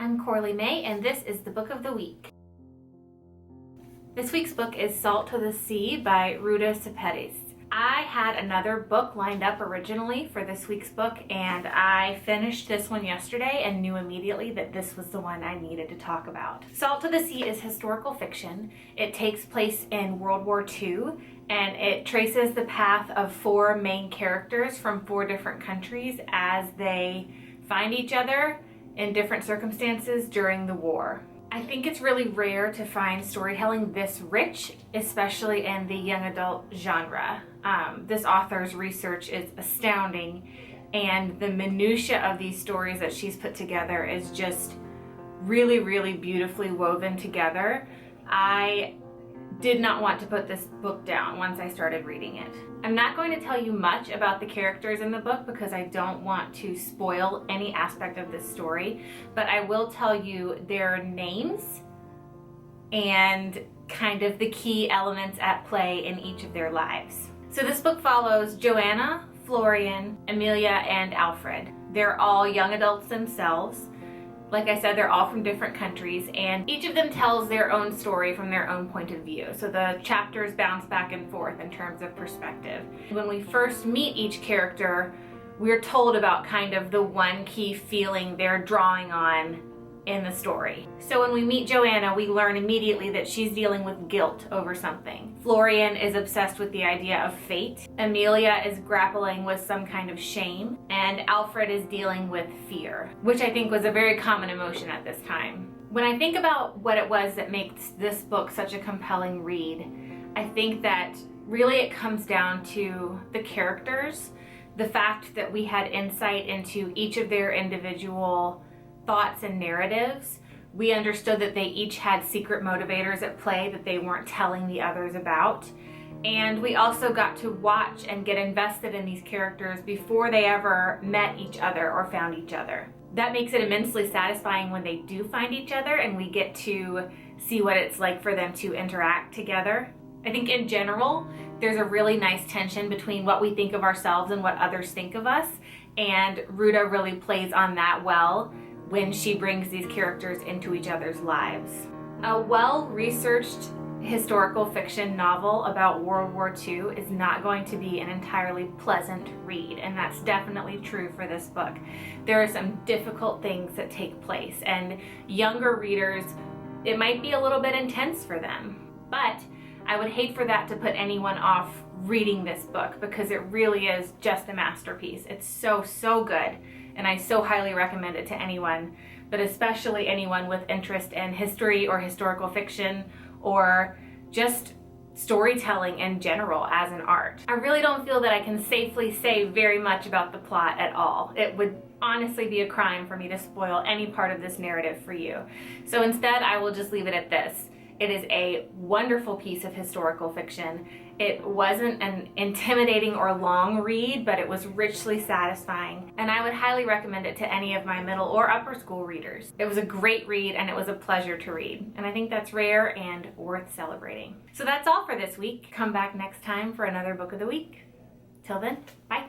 I'm Corley May, and this is the Book of the Week. This week's book is Salt to the Sea by Ruta Sepetys. I had another book lined up originally for this week's book, and I finished this one yesterday and knew immediately that this was the one I needed to talk about. Salt to the Sea is historical fiction. It takes place in World War II, and it traces the path of four main characters from four different countries as they find each other in different circumstances during the war. I think it's really rare to find storytelling this rich, especially in the young adult genre. This author's research is astounding, and the minutia of these stories that she's put together is just really, really beautifully woven together. I did not want to put this book down once I started reading it. I'm not going to tell you much about the characters in the book because I don't want to spoil any aspect of this story, but I will tell you their names and kind of the key elements at play in each of their lives. So this book follows Joanna, Florian, Amelia, and Alfred. They're all young adults themselves. Like I said, they're all from different countries, and each of them tells their own story from their own point of view. So the chapters bounce back and forth in terms of perspective. When we first meet each character, we're told about kind of the one key feeling they're drawing on in the story. So when we meet Joanna, we learn immediately that she's dealing with guilt over something. Florian is obsessed with the idea of fate. Amelia is grappling with some kind of shame. And Alfred is dealing with fear, which I think was a very common emotion at this time. When I think about what it was that makes this book such a compelling read, I think that really it comes down to the characters, the fact that we had insight into each of their individual thoughts and narratives. We understood that they each had secret motivators at play that they weren't telling the others about. And we also got to watch and get invested in these characters before they ever met each other or found each other. That makes it immensely satisfying when they do find each other and we get to see what it's like for them to interact together. I think in general, there's a really nice tension between what we think of ourselves and what others think of us. And Ruta really plays on that well when she brings these characters into each other's lives. A well-researched historical fiction novel about World War II is not going to be an entirely pleasant read, and that's definitely true for this book. There are some difficult things that take place, and younger readers, it might be a little bit intense for them. But I would hate for that to put anyone off reading this book because it really is just a masterpiece. It's so, so good. And I so highly recommend it to anyone, but especially anyone with interest in history or historical fiction or just storytelling in general as an art. I really don't feel that I can safely say very much about the plot at all. It would honestly be a crime for me to spoil any part of this narrative for you. So instead, I will just leave it at this. It is a wonderful piece of historical fiction. It wasn't an intimidating or long read, but it was richly satisfying, and I would highly recommend it to any of my middle or upper school readers. It was a great read, and it was a pleasure to read, and I think that's rare and worth celebrating. So that's all for this week. Come back next time for another Book of the Week. Till then, bye.